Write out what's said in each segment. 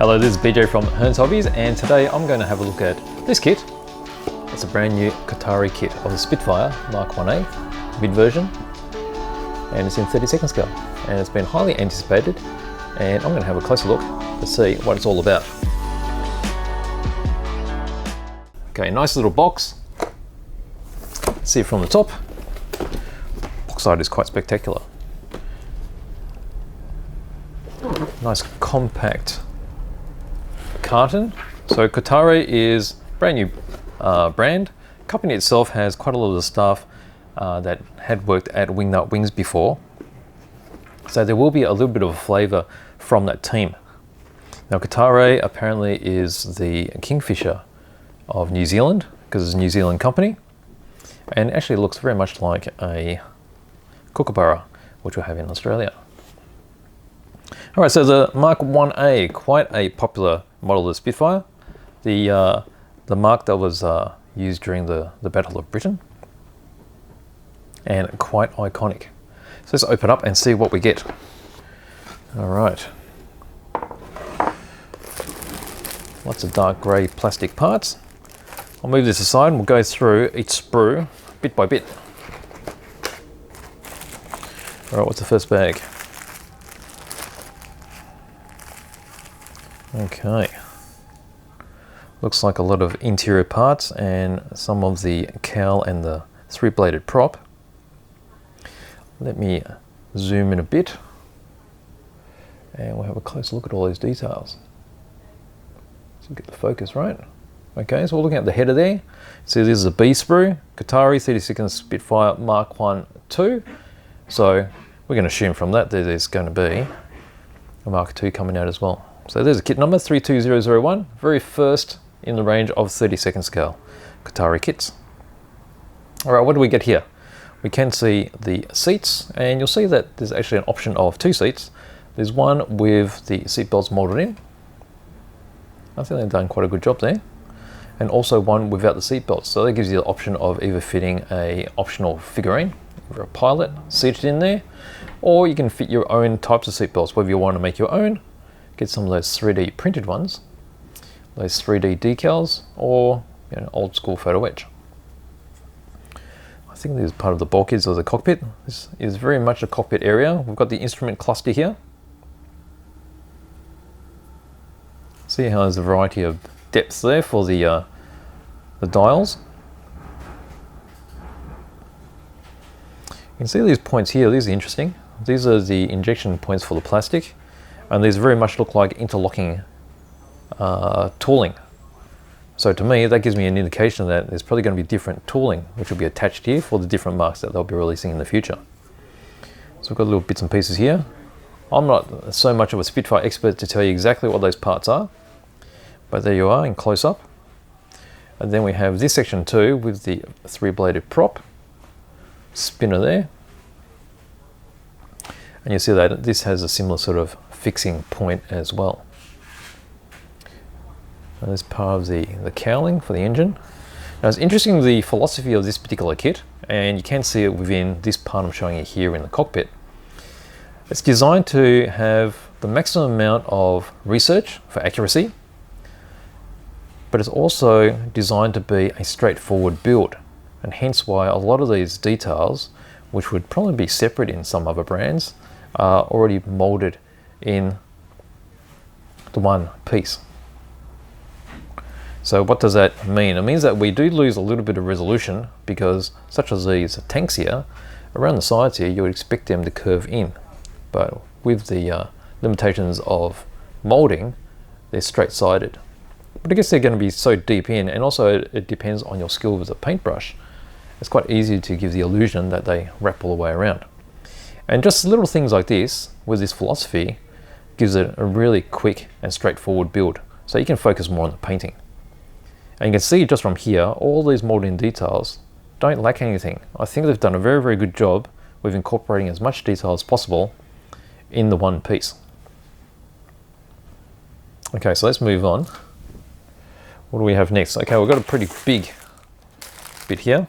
Hello, this is BJ from Hearns Hobbies, and today I'm going to have a look at this kit. It's a brand new Kotare kit of the Spitfire Mk.Ia mid version, and it's in 32nd scale, and it's been highly anticipated, and I'm going to have a closer look to see what it's all about. Okay, nice little box. Let's see it from the top. Box side is quite spectacular. Nice compact carton. So Kotare is a brand new brand. The company itself has quite a lot of the staff that had worked at Wingnut Wings before. So there will be a little bit of a flavour from that team. Now Kotare apparently is the kingfisher of New Zealand because it's a New Zealand company, and actually looks very much like a kookaburra which we have in Australia. Alright, so the Mk.Ia, quite a popular model of the Spitfire. The mark that was used during the Battle of Britain, and quite iconic. So let's open up and see what we get. Alright. Lots of dark grey plastic parts. I'll move this aside and we'll go through each sprue bit by bit. Alright, what's the first bag? Okay, looks like a lot of interior parts and some of the cowl and the three-bladed prop. Let me zoom in a bit and we'll have a close look at all these details. So get the focus right. Okay, so we're looking at the header there. So this is a B sprue, Kotare 32nd Spitfire Mark 1 2. So we're going to assume from that there's going to be a Mark II coming out as well. So there's a kit number 32001, very first in the range of 32nd scale Kotare kits. Alright, what do we get here? We can see the seats, and you'll see that there's actually an option of two seats. There's one with the seat belts molded in. I think they've done quite a good job there. And also one without the seat belts. So that gives you the option of either fitting a optional figurine, or a pilot seated in there, or you can fit your own types of seat belts, whether you want to make your own. Get some of those 3D printed ones, those 3D decals, or old school photo etch. I think this is part of the bulkheads of the cockpit. This is very much a cockpit area. We've got the instrument cluster here. See how there's a variety of depths there for the dials. You can see these points here. These are interesting. These are the injection points for the plastic. And these very much look like interlocking tooling. So to me, that gives me an indication that there's probably going to be different tooling which will be attached here for the different marks that they'll be releasing in the future. So we've got little bits and pieces here. I'm not so much of a Spitfire expert to tell you exactly what those parts are, but there you are in close up. And then we have this section too with the three-bladed prop, spinner there. And you see that this has a similar sort of fixing point as well. And there's part of the cowling for the engine. Now it's interesting the philosophy of this particular kit, and you can see it within this part I'm showing you here in the cockpit. It's designed to have the maximum amount of research for accuracy, but it's also designed to be a straightforward build, and hence why a lot of these details, which would probably be separate in some other brands, are already molded in the one piece. So what does that mean? It means that we do lose a little bit of resolution, because such as these tanks here, around the sides here, you would expect them to curve in. But with the limitations of molding, they're straight-sided. But I guess they're going to be so deep in, and also it depends on your skill with a paintbrush. It's quite easy to give the illusion that they wrap all the way around. And just little things like this, with this philosophy, gives it a really quick and straightforward build. So you can focus more on the painting. And you can see just from here, all these molding details don't lack anything. I think they've done a very, very good job with incorporating as much detail as possible in the one piece. Okay, so let's move on. What do we have next? Okay, we've got a pretty big bit here.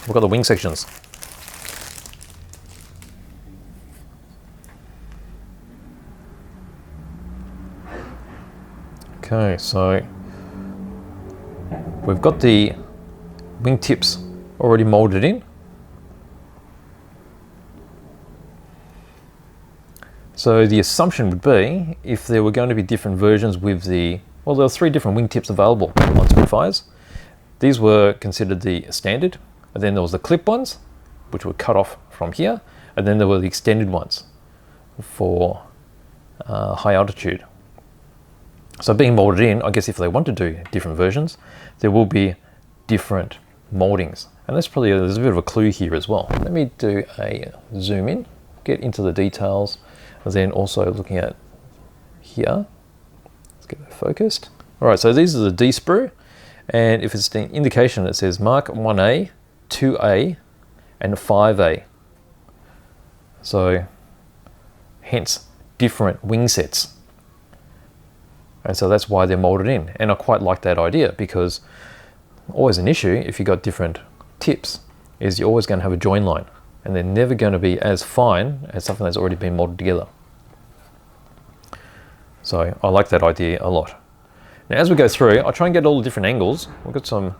We've got the wing sections. Okay, so we've got the wingtips already molded in. So the assumption would be, if there were going to be different versions with the, well, there were 3 different wingtips available on Spitfires. These were considered the standard, and then there was the clip ones, which were cut off from here, and then there were the extended ones for high altitude. So being molded in, I guess if they want to do different versions, there will be different moldings. And that's probably, there's a bit of a clue here as well. Let me do a zoom in, get into the details, and then also looking at here. Let's get that focused. All right, so these are the D sprue, and if it's the indication, it says Mark 1A, 2A, and 5A. So hence different wing sets. And so that's why they're molded in. And I quite like that idea, because always an issue if you've got different tips is you're always going to have a join line, and they're never going to be as fine as something that's already been molded together. So I like that idea a lot. Now as we go through, I'll try and get all the different angles. We've got some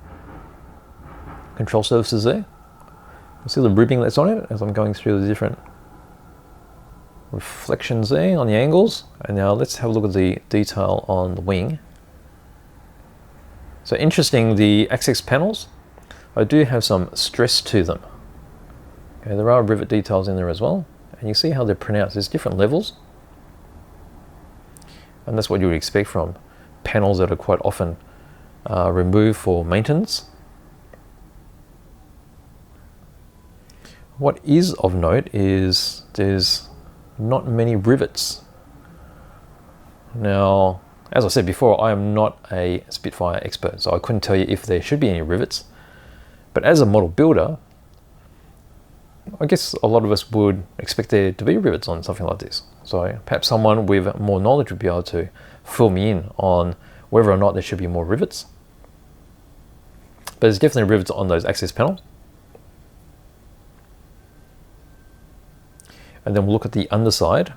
control surfaces there. You see the ribbing that's on it as I'm going through the different reflections there on the angles. And now let's have a look at the detail on the wing. So interesting, the access panels, I do have some stress to them. Okay, there are rivet details in there as well, and you see how they're pronounced. There's different levels, and that's what you would expect from panels that are quite often removed for maintenance. What is of note is there's not many rivets. Now, as I said before, I am not a Spitfire expert, so I couldn't tell you if there should be any rivets. But as a model builder, I guess a lot of us would expect there to be rivets on something like this. So perhaps someone with more knowledge would be able to fill me in on whether or not there should be more rivets. But there's definitely rivets on those access panels. And then we'll look at the underside.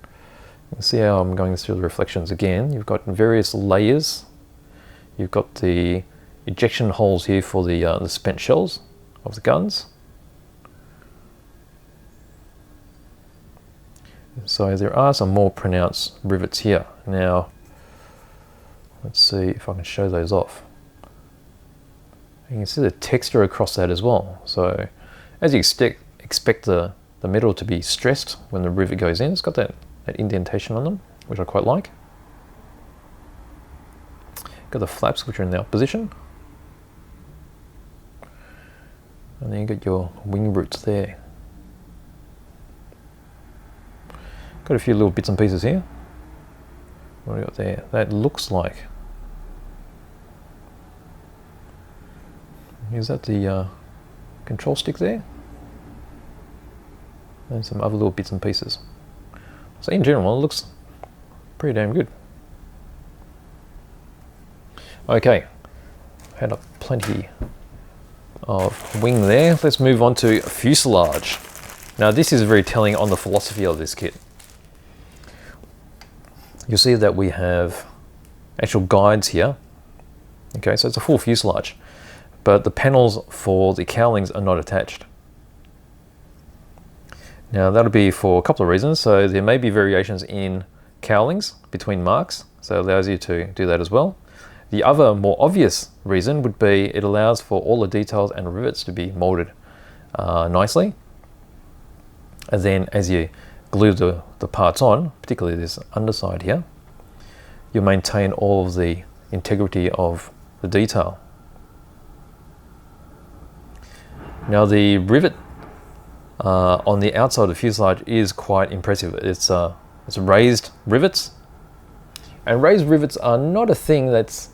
You can see how I'm going through the reflections again. You've got various layers. You've got the ejection holes here for the spent shells of the guns. So there are some more pronounced rivets here. Now, let's see if I can show those off. You can see the texture across that as well. So as you expect the metal to be stressed when the rivet goes in, it's got that indentation on them, which I quite like. Got the flaps, which are in their position. And then you got your wing roots there. Got a few little bits and pieces here. What do we got there? That looks like, is that the control stick there? And some other little bits and pieces. So in general, it looks pretty damn good. Okay, had up plenty of wing there. Let's move on to fuselage. Now this is very telling on the philosophy of this kit. You'll see that we have actual guides here. Okay, so it's a full fuselage, but the panels for the cowlings are not attached. Now that'll be for a couple of reasons. So there may be variations in cowlings between marks, so it allows you to do that as well. The other more obvious reason would be it allows for all the details and rivets to be molded nicely. And then as you glue the parts on, particularly this underside here, you maintain all of the integrity of the detail. Now the rivet on the outside of the fuselage is quite impressive. It's raised rivets, and raised rivets are not a thing that's,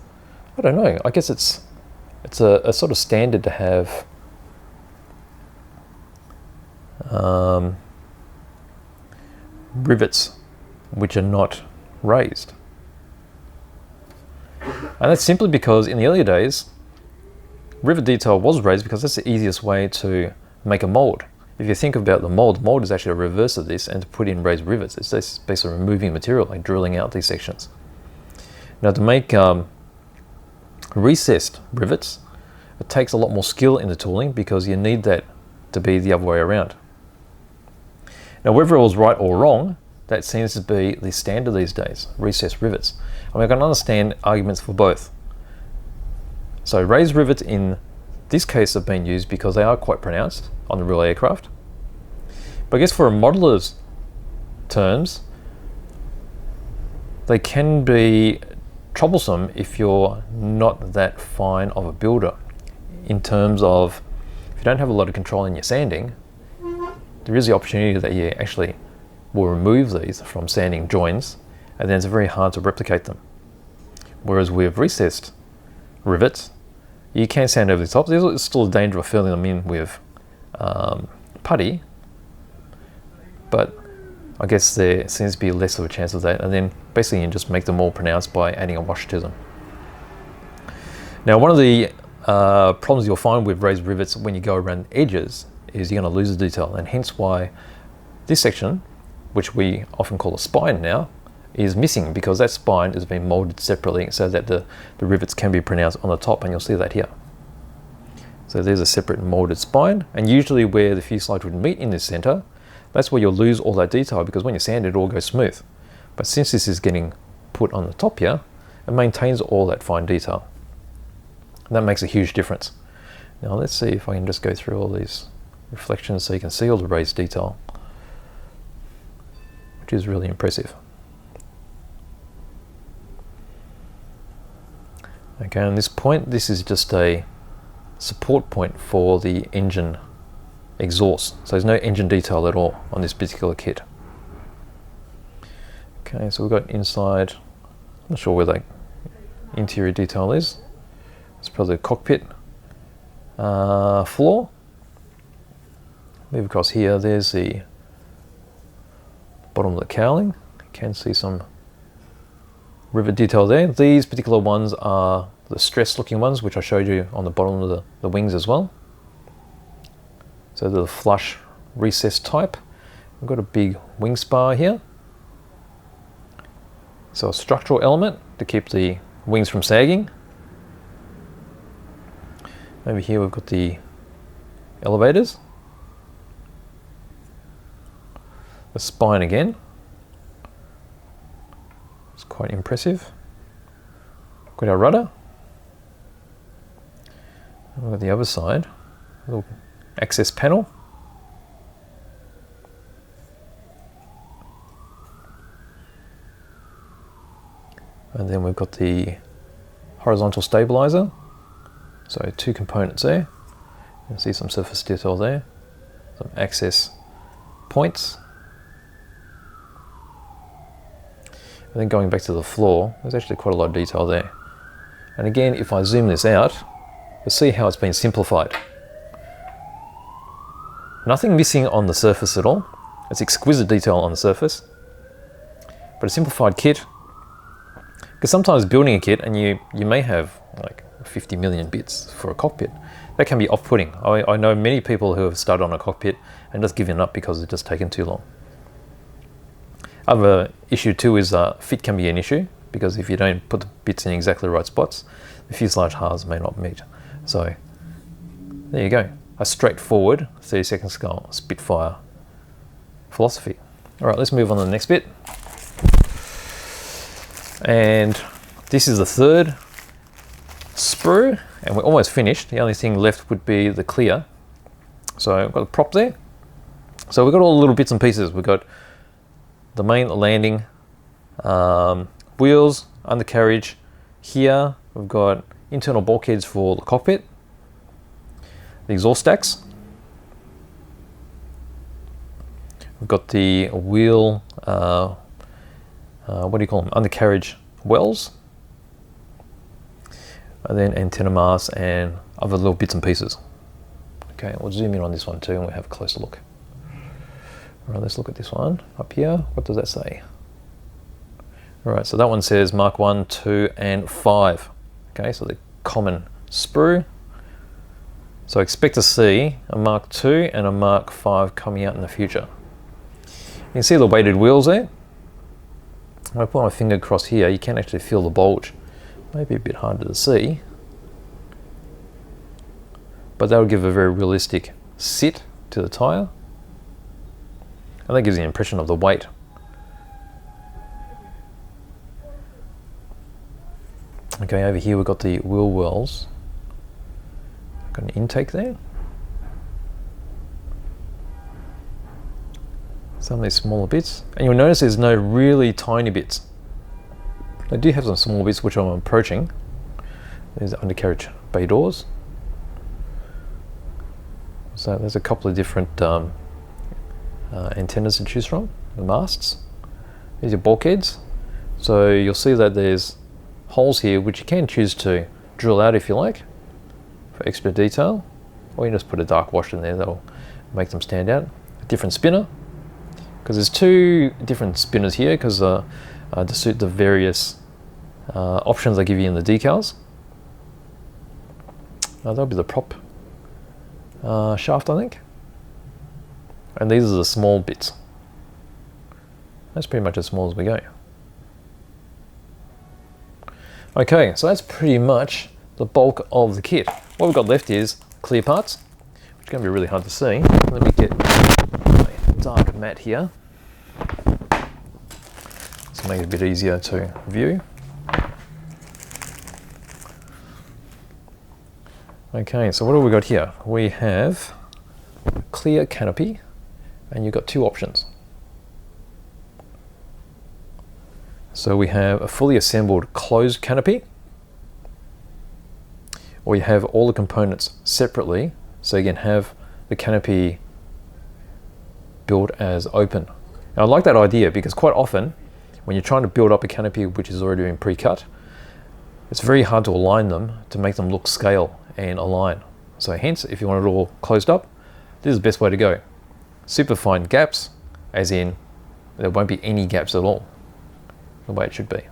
I don't know, I guess it's a sort of standard to have rivets which are not raised. And that's simply because in the earlier days, rivet detail was raised because that's the easiest way to make a mold. If you think about the mold is actually a reverse of this, and to put in raised rivets, it's basically removing material, like drilling out these sections. Now to make recessed rivets, it takes a lot more skill in the tooling because you need that to be the other way around. Now whether it was right or wrong, that seems to be the standard these days, recessed rivets. I mean, I can understand arguments for both. So raised rivets in this case have been used because they are quite pronounced on the real aircraft. But I guess for a modeler's terms, they can be troublesome if you're not that fine of a builder, in terms of if you don't have a lot of control in your sanding, there is the opportunity that you actually will remove these from sanding joins, and then it's very hard to replicate them. Whereas with recessed rivets, you can sand over the top. There's still a danger of filling them in with putty, but I guess there seems to be less of a chance of that, and then basically you just make them more pronounced by adding a wash to them. Now one of the problems you'll find with raised rivets when you go around edges is you're going to lose the detail, and hence why this section, which we often call a spine now, is missing, because that spine is being molded separately so that the rivets can be pronounced on the top, and you'll see that here. So there's a separate molded spine, and usually where the fuselage would meet in this center, that's where you'll lose all that detail, because when you sand it all goes smooth. But since this is getting put on the top here, it maintains all that fine detail. And that makes a huge difference. Now let's see if I can just go through all these reflections so you can see all the raised detail, which is really impressive. Okay, on this point, this is just a support point for the engine exhaust. So there's no engine detail at all on this particular kit. Okay, so we've got inside, I'm not sure where the interior detail is. It's probably the cockpit floor. Move across here, there's the bottom of the cowling. You can see some rivet detail there. These particular ones are the stressed looking ones, which I showed you on the bottom of the wings as well. So they're the flush recessed type. We've got a big wing spar here. So a structural element to keep the wings from sagging. Over here we've got the elevators. The spine again. It's quite impressive. Got our rudder. And we've got the other side, a little access panel. And then we've got the horizontal stabilizer. So two components there. You can see some surface detail there. Some access points. And then going back to the floor, there's actually quite a lot of detail there. And again, if I zoom this out, you'll see how it's been simplified. Nothing missing on the surface at all. It's exquisite detail on the surface. But a simplified kit, because sometimes building a kit and you may have like 50 million bits for a cockpit, that can be off-putting. I know many people who have started on a cockpit and just given up because it's just taken too long. Other issue too is fit can be an issue, because if you don't put the bits in exactly the right spots, the fuselage halves may not meet. So there you go, a straightforward 32nd scale Spitfire philosophy. All right, let's move on to the next bit. And this is the third sprue, and we're almost finished. The only thing left would be the clear. So I've got the prop there. So we've got all the little bits and pieces. We've got the main landing wheels, undercarriage. Here we've got internal bulkheads for the cockpit, the exhaust stacks. We've got the wheel, what do you call them, undercarriage wells, and then antenna masts and other little bits and pieces. Okay, we'll zoom in on this one too and we'll have a closer look. All right, let's look at this one up here. What does that say? All right, so that one says Mark 1, 2, and 5. Okay, so the common sprue. So expect to see a Mark 2 and a Mark 5 coming out in the future. You can see the weighted wheels there. When I put my finger across here, you can actually feel the bulge. Maybe a bit harder to see, but that will give a very realistic sit to the tyre, and that gives the impression of the weight. Okay, over here we've got the wheel wells. Got an intake there. Some of these smaller bits, and you'll notice there's no really tiny bits. I do have some small bits which I'm approaching. There's the undercarriage bay doors. So there's a couple of different antennas to choose from, the masts. These are bulkheads. So you'll see that there's holes here which you can choose to drill out if you like for extra detail, or you can just put a dark wash in there that'll make them stand out. A different spinner, because there's two different spinners here because to suit the various options they give you in the decals. That'll be the prop shaft, I think, and these are the small bits. That's pretty much as small as we go. Okay, so that's pretty much the bulk of the kit. What we've got left is clear parts, which is going to be really hard to see. Let me get a dark mat here to make it a bit easier to view. Okay, so what have we got here? We have a clear canopy, and you've got two options. So we have a fully assembled closed canopy, or you have all the components separately, so you can have the canopy built as open. Now I like that idea because quite often when you're trying to build up a canopy which has already been pre-cut, it's very hard to align them to make them look scale and align. So hence, if you want it all closed up, this is the best way to go. Super fine gaps, as in there won't be any gaps at all, the way it should be.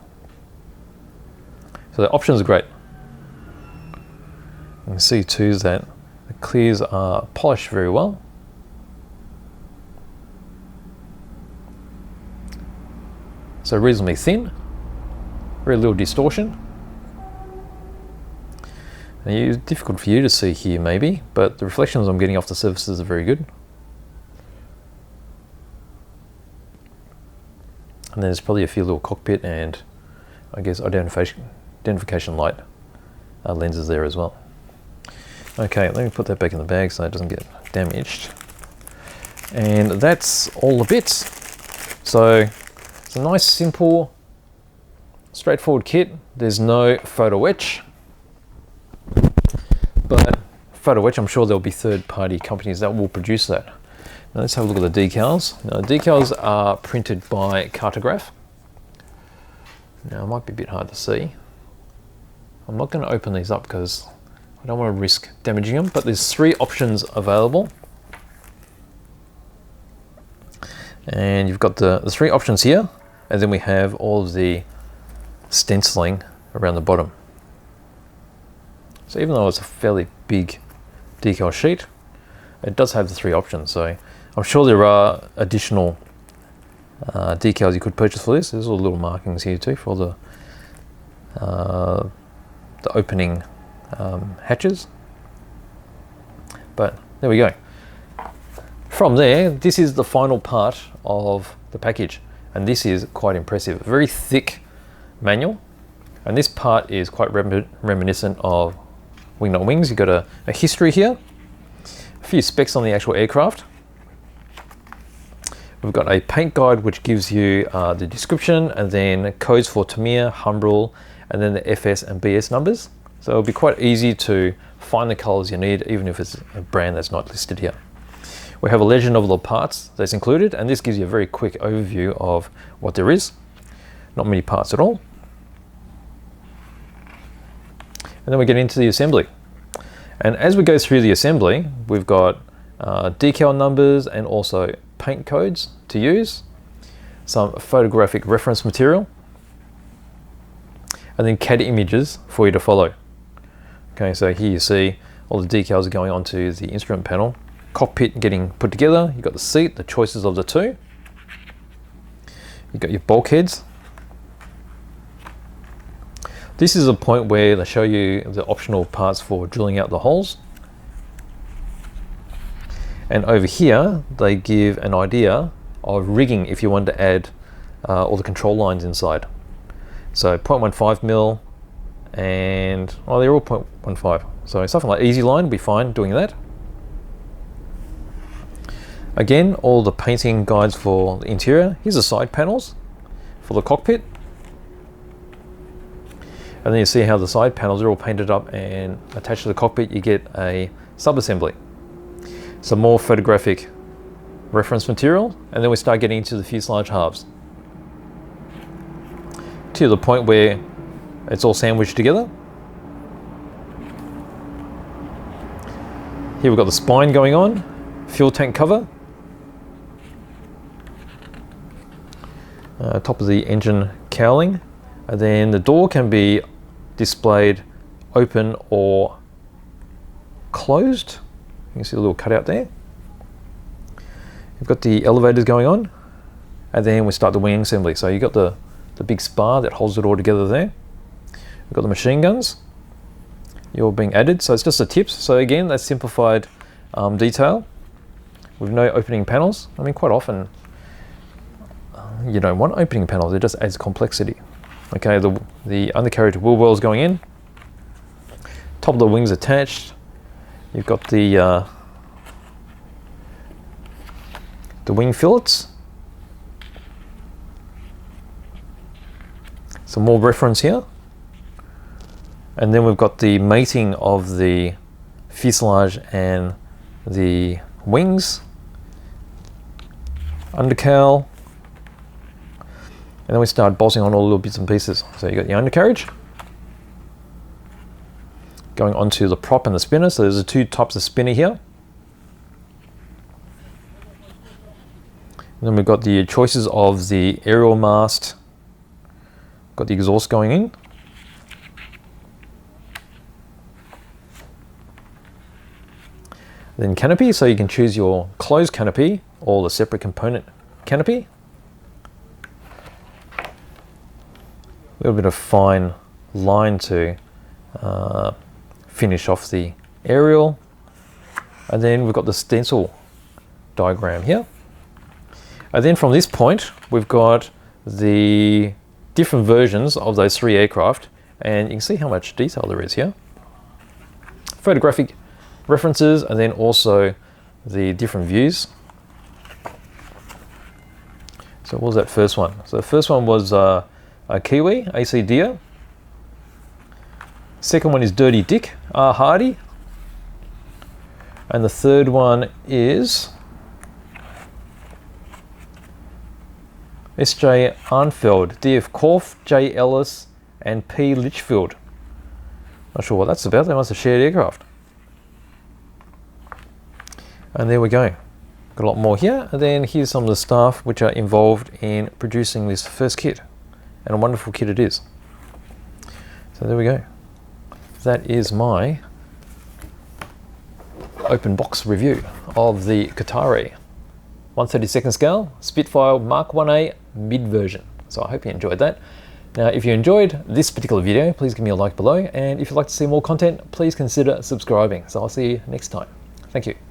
So the options are great. You can see too that the clears are polished very well. So reasonably thin, very little distortion. And it's difficult for you to see here maybe, but the reflections I'm getting off the surfaces are very good. And there's probably a few little cockpit and I guess identification light lenses there as well. Okay, let me put that back in the bag so it doesn't get damaged. And that's all the bits. So it's a nice, simple, straightforward kit. There's no photo etch, but photo etch, I'm sure there'll be third-party companies that will produce that. Now let's have a look at the decals. Now, the decals are printed by Cartograph. Now it might be a bit hard to see. I'm not going to open these up because I don't want to risk damaging them, but there's 3 options available. And you've got the 3 options here, and then we have all of the stenciling around the bottom. So even though it's a fairly big decal sheet, it does have the 3 options. So I'm sure there are additional decals you could purchase for this. There's all little markings here too for the opening hatches. But there we go. From there, this is the final part of the package, and this is quite impressive. Very thick manual, and this part is quite reminiscent of Wingnut Wings. You've got a history here, a few specs on the actual aircraft. We've got a paint guide which gives you the description, and then codes for Tamiya, Humbrol, and then the FS and BS numbers. So it'll be quite easy to find the colors you need, even if it's a brand that's not listed here. We have a legend of the parts that's included, and this gives you a very quick overview of what there is. Not many parts at all. And then we get into the assembly. And as we go through the assembly, we've got decal numbers and also paint codes to use, some photographic reference material, and then CAD images for you to follow. Okay, so here you see all the decals are going onto the instrument panel. Cockpit getting put together. You've got the seat, the choices of the 2. You've got your bulkheads. This is a point where they show you the optional parts for drilling out the holes. And over here, they give an idea of rigging if you want to add all the control lines inside. So 0.15 mil and, oh, they're all 0.15. So something like easy line would be fine doing that. Again, all the painting guides for the interior. Here's the side panels for the cockpit. And then you see how the side panels are all painted up and attached to the cockpit. You get a sub-assembly. Some more photographic reference material, and then we start getting into the fuselage halves. To the point where it's all sandwiched together. Here we've got the spine going on, fuel tank cover, top of the engine cowling, and then the door can be displayed open or closed. You can see a little cutout there. You've got the elevators going on, and then we start the wing assembly. So you've got the big spar that holds it all together there. We've got the machine guns, you're being added. So it's just the tips. So again, that's simplified detail with no opening panels. I mean, quite often you don't want opening panels, it just adds complexity. Okay, the undercarriage wheel wells going in, top of the wings attached. You've got the wing fillets. Some more reference here. And then we've got the mating of the fuselage and the wings. Undercowl. And then we start bolting on all the little bits and pieces. So you got the undercarriage going onto the prop and the spinner. So there's the two types of spinner here. And then we've got the choices of the aerial mast. Got the exhaust going in. Then canopy, so you can choose your closed canopy or the separate component canopy. A little bit of fine line to finish off the aerial. And then we've got the stencil diagram here. And then from this point, we've got the different versions of those three aircraft, and you can see how much detail there is here. Photographic references, and then also the different views. So what was that first one? So the first one was a Kiwi, AC-Dia. Second one is Dirty Dick, R. Hardy. And the third one is S.J. Arnfeld, D.F. Korf, J. Ellis, and P. Litchfield. Not sure what that's about, they must have shared aircraft. And there we go. Got a lot more here. And then here's some of the staff which are involved in producing this first kit. And a wonderful kit it is. So there we go. That is my open box review of the Kotare 1/32 scale Spitfire Mk.Ia mid version. So I hope you enjoyed that. Now, if you enjoyed this particular video, please give me a like below. And if you'd like to see more content, please consider subscribing. So I'll see you next time. Thank you.